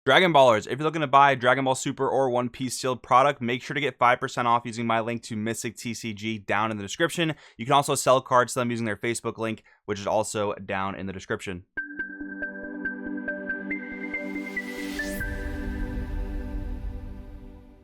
Dragon Ballers, if you're looking to buy Dragon Ball Super or One Piece sealed product, make sure to get 5% off using my link to Mystic TCG down in the description. You can also sell cards to them using their Facebook link, which is also down in the description.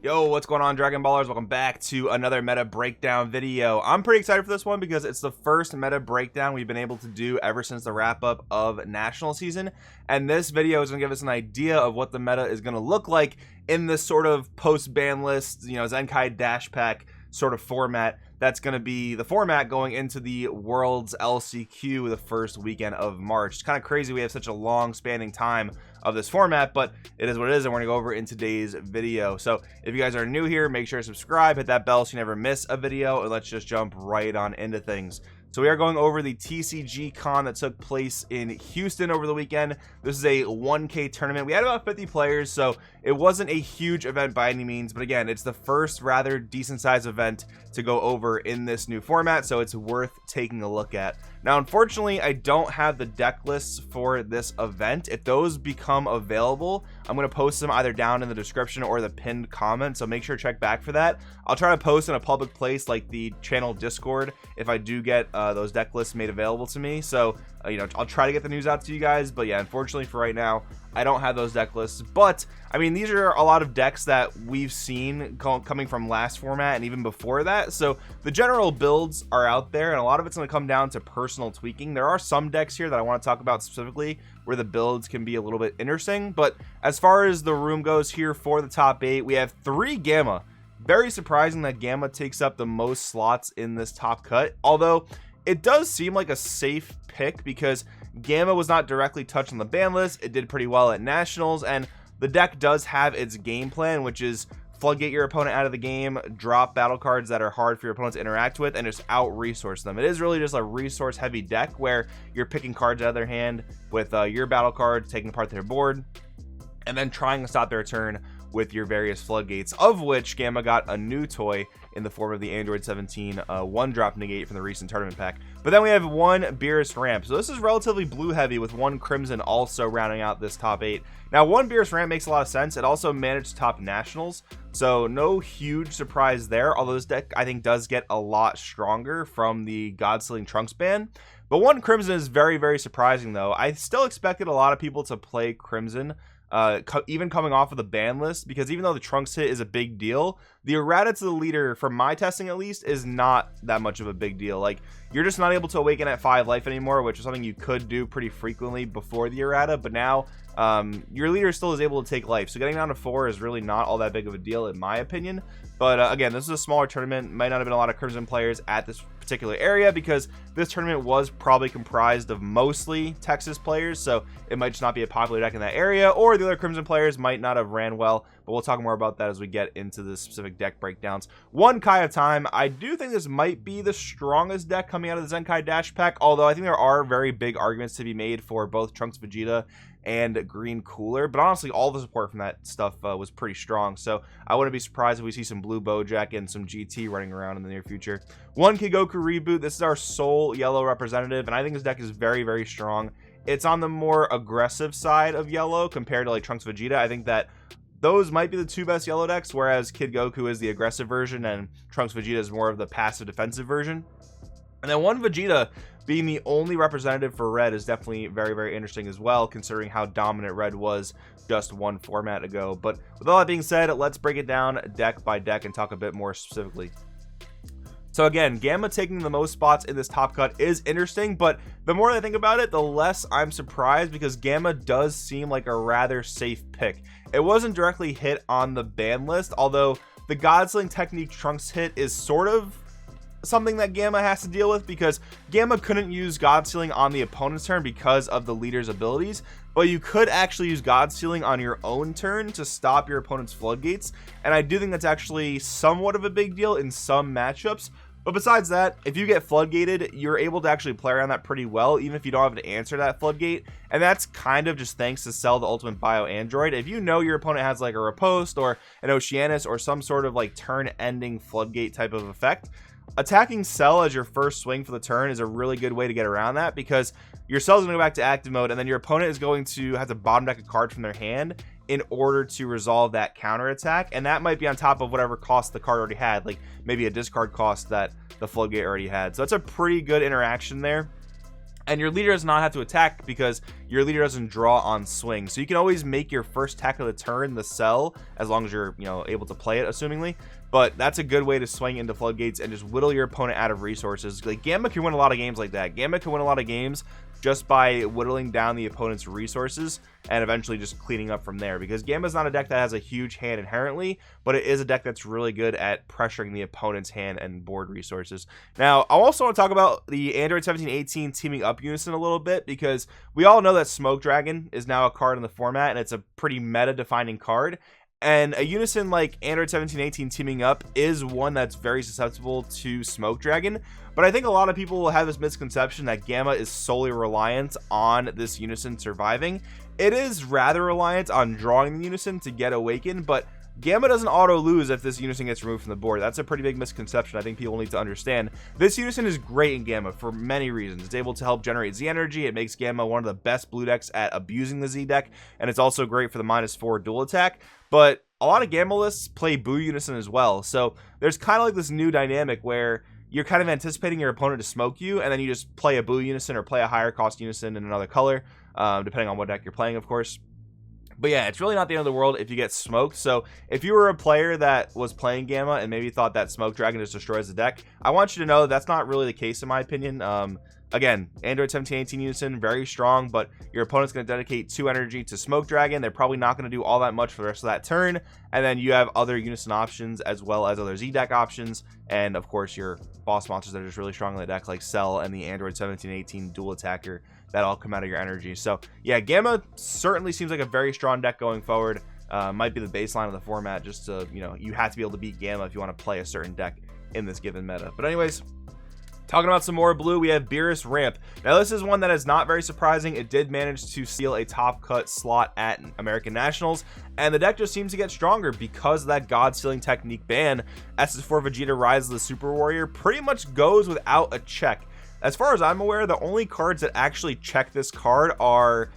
Yo, what's going on, Dragon Ballers? Welcome back to another meta breakdown video. I'm pretty excited for this one because it's the first meta breakdown we've been able to do ever since the wrap up of national season, and this video is going to give us an idea of what the meta is going to look like in this sort of post ban list, Zenkai Dash Pack sort of format. That's going to be the format going into the Worlds LCQ the first weekend of March. It's kind of crazy we have such a long spanning time of this format, but it is what it is, and we're going to go over it in today's video. So if you guys are new here, make sure to subscribe, hit that bell so you never miss a video, and let's just jump right on into things. So we are going over the TCG con that took place in Houston over the weekend. This is a 1K tournament. We had about 50 players, so it wasn't a huge event by any means, but again, it's the first rather decent sized event to go over in this new format, so it's worth taking a look at. Now, unfortunately, I don't have the deck lists for this event. If those become available, I'm going to post them either down in the description or the pinned comment, so make sure to check back for that. I'll try to post in a public place like the channel Discord if I do get those deck lists made available to me. So, I'll try to get the news out to you guys, but yeah, unfortunately for right now, I don't have those deck lists. But I mean, these are a lot of decks that we've seen coming from last format and even before that, so the general builds are out there, and a lot of it's going to come down to personal tweaking. There are some decks here that I want to talk about specifically where the builds can be a little bit interesting, but as far as the room goes here for the top 8, we have 3 Gamma. Very surprising that Gamma takes up the most slots in this top cut, although it does seem like a safe pick because Gamma was not directly touched on the ban list. It did pretty well at Nationals, and the deck does have its game plan, which is floodgate your opponent out of the game, drop battle cards that are hard for your opponent to interact with, and just out-resource them. It is really just a resource-heavy deck where you're picking cards out of their hand with your battle cards, taking apart their board, and then trying to stop their turn with your various floodgates, of which Gamma got a new toy in the form of the Android 17 one-drop negate from the recent tournament pack. But then we have one Beerus ramp, so this is relatively blue heavy with one Crimson also rounding out this top 8. Now, one Beerus ramp makes a lot of sense. It also managed to top Nationals, so no huge surprise there, although this deck I think does get a lot stronger from the God Sealing Trunks ban. But one Crimson is very, very surprising though. I still expected a lot of people to play Crimson, even coming off of the ban list, because even though the Trunks hit is a big deal, the errata to the leader, from my testing at least, is not that much of a big deal. Like, you're just not able to awaken at 5 life anymore, which is something you could do pretty frequently before the errata, but now your leader still is able to take life, so getting down to 4 is really not all that big of a deal in my opinion. But again, this is a smaller tournament. Might not have been a lot of Crimson players at this particular area because this tournament was probably comprised of mostly Texas players, so it might just not be a popular deck in that area, or the other Crimson players might not have ran well, but we'll talk more about that as we get into the specific deck breakdowns. One Kai of Time, I do think this might be the strongest deck coming out of the Zenkai Dash Pack, although I think there are very big arguments to be made for both Trunks Vegeta and Green Cooler, but honestly all the support from that stuff was pretty strong, so I wouldn't be surprised if we see some Blue Bojack and some GT running around in the near future. One Goku reboot, this is our sole yellow representative, and I think this deck is very, very strong. It's on the more aggressive side of yellow compared to like Trunks Vegeta. I think that those might be the 2 best yellow decks, whereas Kid Goku is the aggressive version and Trunks Vegeta is more of the passive defensive version. And then one Vegeta being the only representative for red is definitely very, very interesting as well, considering how dominant red was just one format ago. But with all that being said, let's break it down deck by deck and talk a bit more specifically. So again, Gamma taking the most spots in this top cut is interesting, but the more I think about it, the less I'm surprised, because Gamma does seem like a rather safe pick. It wasn't directly hit on the ban list, although the God Sealing Technique Trunks hit is sort of something that Gamma has to deal with, because Gamma couldn't use God Sealing on the opponent's turn because of the leader's abilities, but you could actually use God Sealing on your own turn to stop your opponent's floodgates, and I do think that's actually somewhat of a big deal in some matchups. But besides that, if you get floodgated, you're able to actually play around that pretty well, even if you don't have to answer that floodgate. And that's kind of just thanks to Cell the Ultimate Bio Android. If you know your opponent has like a Riposte or an Oceanus or some sort of like turn-ending floodgate type of effect, attacking Cell as your first swing for the turn is a really good way to get around that, because your Cell's going to go back to active mode, and then your opponent is going to have to bottom deck a card from their hand in order to resolve that counter attack, and that might be on top of whatever cost the card already had, like maybe a discard cost that the Floodgate already had. So that's a pretty good interaction there. And your leader does not have to attack because your leader doesn't draw on swing. So you can always make your first attack of the turn the Cell, as long as you're, able to play it, assumingly. But that's a good way to swing into Floodgates and just whittle your opponent out of resources. Like, Gamma can win a lot of games like that. Gamma can win a lot of games just by whittling down the opponent's resources and eventually just cleaning up from there, because Gamma's not a deck that has a huge hand inherently, but it is a deck that's really good at pressuring the opponent's hand and board resources. Now, I also want to talk about the Android 1718 teaming up Unison a little bit, because we all know that Smoke Dragon is now a card in the format, and it's a pretty meta-defining card. And a Unison like Android 1718 teaming up is one that's very susceptible to Smoke Dragon. But I think a lot of people will have this misconception that Gamma is solely reliant on this Unison surviving. It is rather reliant on drawing the Unison to get Awakened, but Gamma doesn't auto-lose if this Unison gets removed from the board. That's a pretty big misconception I think people need to understand. This Unison is great in Gamma for many reasons. It's able to help generate Z energy. It makes Gamma one of the best blue decks at abusing the Z deck, and it's also great for the -4 dual attack. But a lot of Gamma lists play Boo Unison as well, so there's kind of like this new dynamic where you're kind of anticipating your opponent to smoke you, and then you just play a Boo Unison or play a higher cost Unison in another color, depending on what deck you're playing, of course. But yeah, it's really not the end of the world if you get smoked. So if you were a player that was playing Gamma and maybe thought that Smoke Dragon just destroys the deck, I want you to know that's not really the case in my opinion. Again, Android 1718 Unison, very strong, but your opponent's going to dedicate 2 energy to Smoke Dragon. They're probably not going to do all that much for the rest of that turn. And then you have other Unison options as well as other Z deck options. And of course, your boss monsters that are just really strong in the deck, like Cell and the Android 1718 dual attacker, that all come out of your energy. So yeah, Gamma certainly seems like a very strong deck going forward. Might be the baseline of the format, just to, you have to be able to beat Gamma if you want to play a certain deck in this given meta. But anyways, talking about some more blue, we have Beerus Ramp. Now this is one that is not very surprising. It did manage to steal a top cut slot at American Nationals, and the deck just seems to get stronger because of that God Stealing Technique ban. SS4 Vegeta Rise of the Super Warrior pretty much goes without a check. As far as I'm aware, the only cards that actually check this card are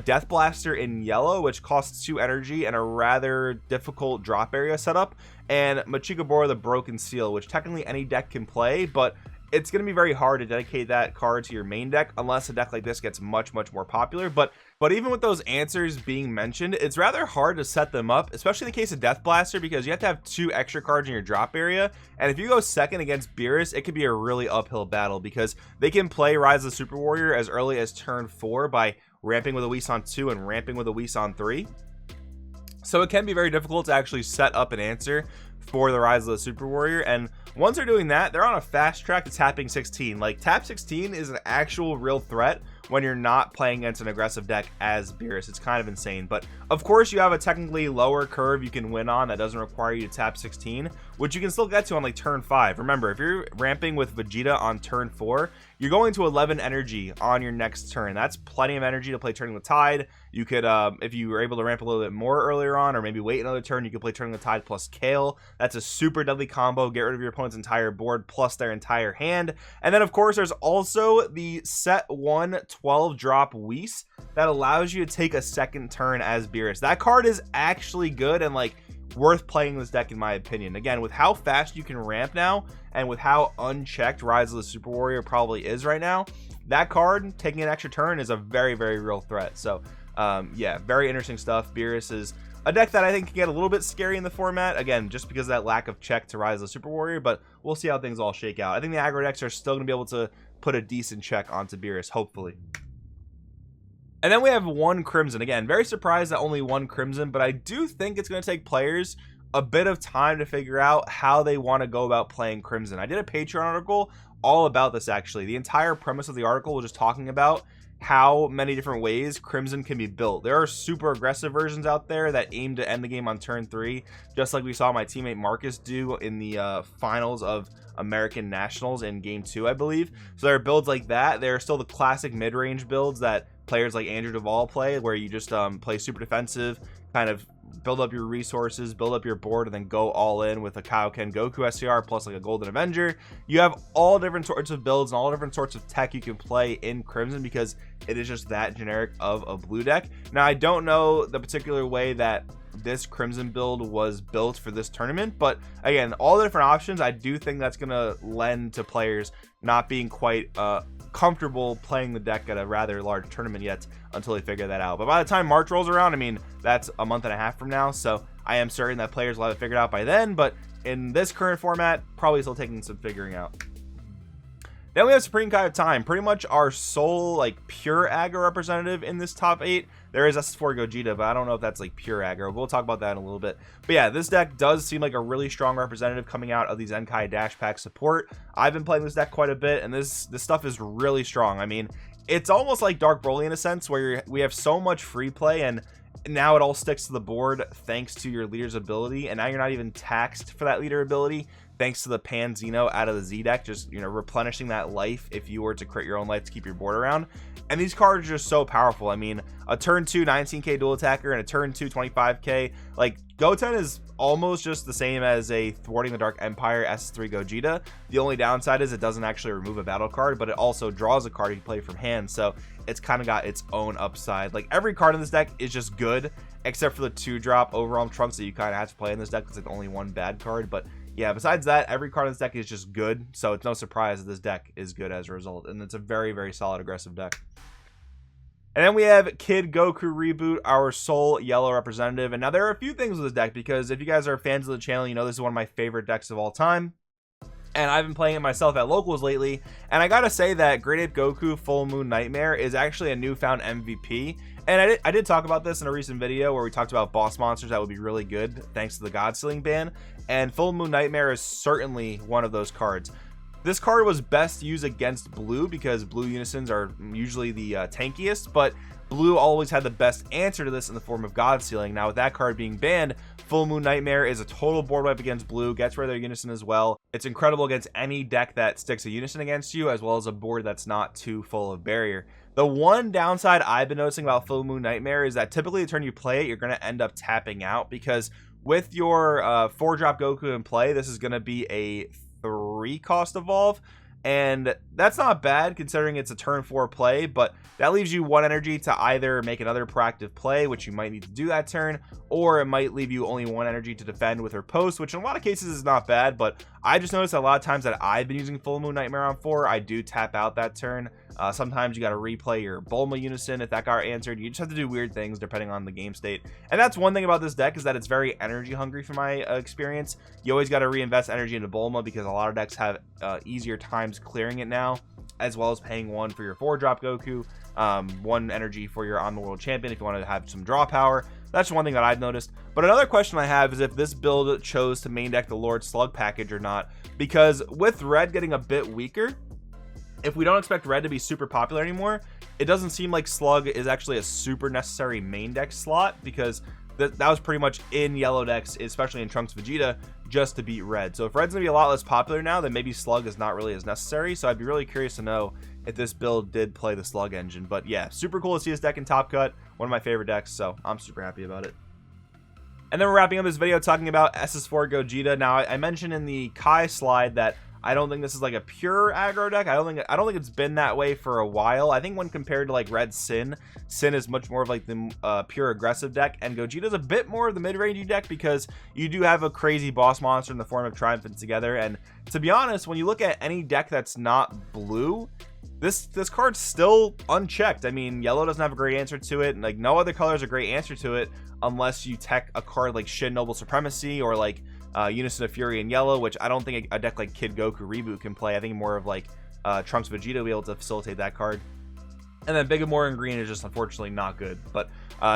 Death Blaster in yellow, which costs 2 energy and a rather difficult drop area setup, and Machikabora the Broken Seal, which technically any deck can play, but it's going to be very hard to dedicate that card to your main deck unless a deck like this gets much more popular. But even with those answers being mentioned, it's rather hard to set them up, especially in the case of Death Blaster, because you have to have 2 extra cards in your drop area, and if you go second against Beerus, it could be a really uphill battle, because they can play Rise of the Super Warrior as early as turn 4 by ramping with a Unisons 2 and ramping with a Unisons 3. So it can be very difficult to actually set up an answer for the Rise of the Super Warrior, and once they're doing that, they're on a fast track to tapping 16. Like, tap 16 is an actual real threat when you're not playing against an aggressive deck as Beerus. It's kind of insane, but of course you have a technically lower curve you can win on that doesn't require you to tap 16, which you can still get to on like turn 5. Remember, if you're ramping with Vegeta on turn 4, you're going to 11 energy on your next turn. That's plenty of energy to play Turning the Tide. You could, if you were able to ramp a little bit more earlier on, or maybe wait another turn, you could play Turning the Tide plus Kale. That's a super deadly combo. Get rid of your opponent's entire board plus their entire hand. And then of course there's also the set 1 12 drop Whis that allows you to take a second turn as Beerus. That card is actually good and like worth playing this deck in my opinion. Again, with how fast you can ramp now and with how unchecked Rise of the Super Warrior probably is right now, that card taking an extra turn is a very real threat. So yeah, very interesting stuff. Beerus is a deck that I think can get a little bit scary in the format, again, just because of that lack of check to Rise of the Super Warrior, but we'll see how things all shake out. I think the aggro decks are still going to be able to put a decent check onto Beerus, hopefully. And then we have 1 Crimson. Again, very surprised that only 1 Crimson, but I do think it's going to take players a bit of time to figure out how they want to go about playing Crimson. I did a Patreon article all about this, actually. The entire premise of the article was just talking about how many different ways Crimson can be built. There are super aggressive versions out there that aim to end the game on turn 3, just like we saw my teammate Marcus do in the finals of American Nationals in game 2, I believe. So there are builds like that. There are still the classic mid-range builds that players like Andrew Duvall play, where you just play super defensive, kind of build up your resources, build up your board, and then go all in with a Kaioken Goku SCR plus like a Golden Avenger. You have all different sorts of builds and all different sorts of tech you can play in Crimson because it is just that generic of a blue deck. Now, I don't know the particular way that this Crimson build was built for this tournament, but again, all the different options, I do think that's going to lend to players not being quite comfortable playing the deck at a rather large tournament yet until they figure that out. But by the time March rolls around, I mean, that's a month and a half from now, so I am certain that players will have it figured out by then, but in this current format, probably still taking some figuring out. Then we have Supreme Kai of Time, pretty much our sole like pure aggro representative in this top 8. There is SS4 Gogeta, but I don't know if that's like pure aggro. We'll talk about that in a little bit. But yeah, this deck does seem like a really strong representative coming out of these Zenkai Dash Pack support. I've been playing this deck quite a bit, and this stuff is really strong. I mean, it's almost like Dark Broly in a sense, where we have so much free play, and now it all sticks to the board thanks to your leader's ability, and now you're not even taxed for that leader ability thanks to the Pan Zeno out of the Z deck, just, you know, replenishing that life if you were to crit your own life to keep your board around. And these cards are just so powerful. I mean, a turn 2 19k dual attacker and a turn 2 25k, like Goten is almost just the same as a Thwarting the Dark Empire S3 Gogeta. The only downside is it doesn't actually remove a battle card, but it also draws a card you play from hand, so it's kind of got its own upside. Like, every card in this deck is just good, except for the 2-drop Overwhelm Trunks that you kind of have to play in this deck because it's only one bad card. But yeah, besides that, every card in this deck is just good, so it's no surprise that this deck is good as a result, and it's a very, very solid aggressive deck. And then we have Kid Goku Reboot, our sole yellow representative. And now there are a few things with this deck, because if you guys are fans of the channel, you know this is one of my favorite decks of all time. And I've been playing it myself at locals lately. And I gotta say that Great Ape Goku Full Moon Nightmare is actually a newfound MVP. And I did talk about this in a recent video where we talked about boss monsters that would be really good thanks to the God Sealing ban. And Full Moon Nightmare is certainly one of those cards. This card was best used against blue because blue Unisons are usually the tankiest, but blue always had the best answer to this in the form of God Sealing. Now, with that card being banned, Full Moon Nightmare is a total board wipe against blue, gets rid of their Unison as well. It's incredible against any deck that sticks a Unison against you, as well as a board that's not too full of barrier. The one downside I've been noticing about Full Moon Nightmare is that typically the turn you play it, you're going to end up tapping out, because with your 4-drop Goku in play, this is going to be a 3-cost evolve, and that's not bad considering it's a turn 4 play, but that leaves you 1 energy to either make another proactive play, which you might need to do that turn, or it might leave you only 1 energy to defend with her post, which in a lot of cases is not bad. But I just noticed a lot of times that I've been using Full Moon Nightmare on 4, I do tap out that turn. Sometimes you got to replay your Bulma Unison if that got answered. You just have to do weird things depending on the game state. And that's one thing about this deck, is that it's very energy hungry from my experience. You always got to reinvest energy into Bulma because a lot of decks have easier times clearing it now, as well as paying 1 for your 4-drop Goku, 1 energy for your On the World Champion if you want to have some draw power. That's one thing that I've noticed. But another question I have is if this build chose to main deck the Lord Slug package or not, because with red getting a bit weaker, if we don't expect red to be super popular anymore, it doesn't seem like Slug is actually a super necessary main deck slot, because that was pretty much in yellow decks, especially in Trunks Vegeta, just to beat red. So if red's gonna be a lot less popular now, then maybe Slug is not really as necessary. So I'd be really curious to know if this build did play the Slug engine. But yeah, super cool to see this deck in Top Cut, one of my favorite decks, so I'm super happy about it. And then we're wrapping up this video talking about SS4 Gogeta. Now, I mentioned in the Kai slide that I don't think this is like a pure aggro deck. I don't think it's been that way for a while. I think when compared to like Red Sin is much more of like the pure aggressive deck, and Gogeta's a bit more of the mid-rangey deck because you do have a crazy boss monster in the form of Triumphant Together. And to be honest, when you look at any deck that's not blue, this card's still unchecked. I mean, yellow doesn't have a great answer to it, and like no other color has a great answer to it unless you tech a card like Shin Noble Supremacy or like Unison of Fury in yellow, which I don't think a deck like Kid Goku Reboot can play. I think more of like Trunks Vegeta will be able to facilitate that card. And then Bigamora in green is just unfortunately not good. But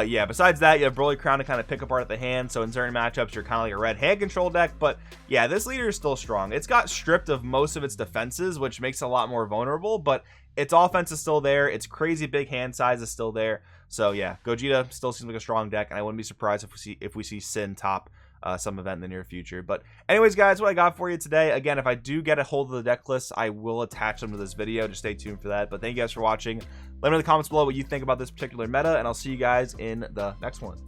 yeah, besides that, you have Broly Crown to kind of pick apart at the hand. So in certain matchups, you're kind of like a red hand control deck. But yeah, this leader is still strong. It's got stripped of most of its defenses, which makes it a lot more vulnerable. But its offense is still there. Its crazy big hand size is still there. So yeah, Gogeta still seems like a strong deck, and I wouldn't be surprised if we see Sin top some event in the near future. But anyways, guys, what I got for you today, again, if I do get a hold of the deck list, I will attach them to this video. Just stay tuned for that. But thank you guys for watching. Let me know in the comments below what you think about this particular meta, and I'll see you guys in the next one.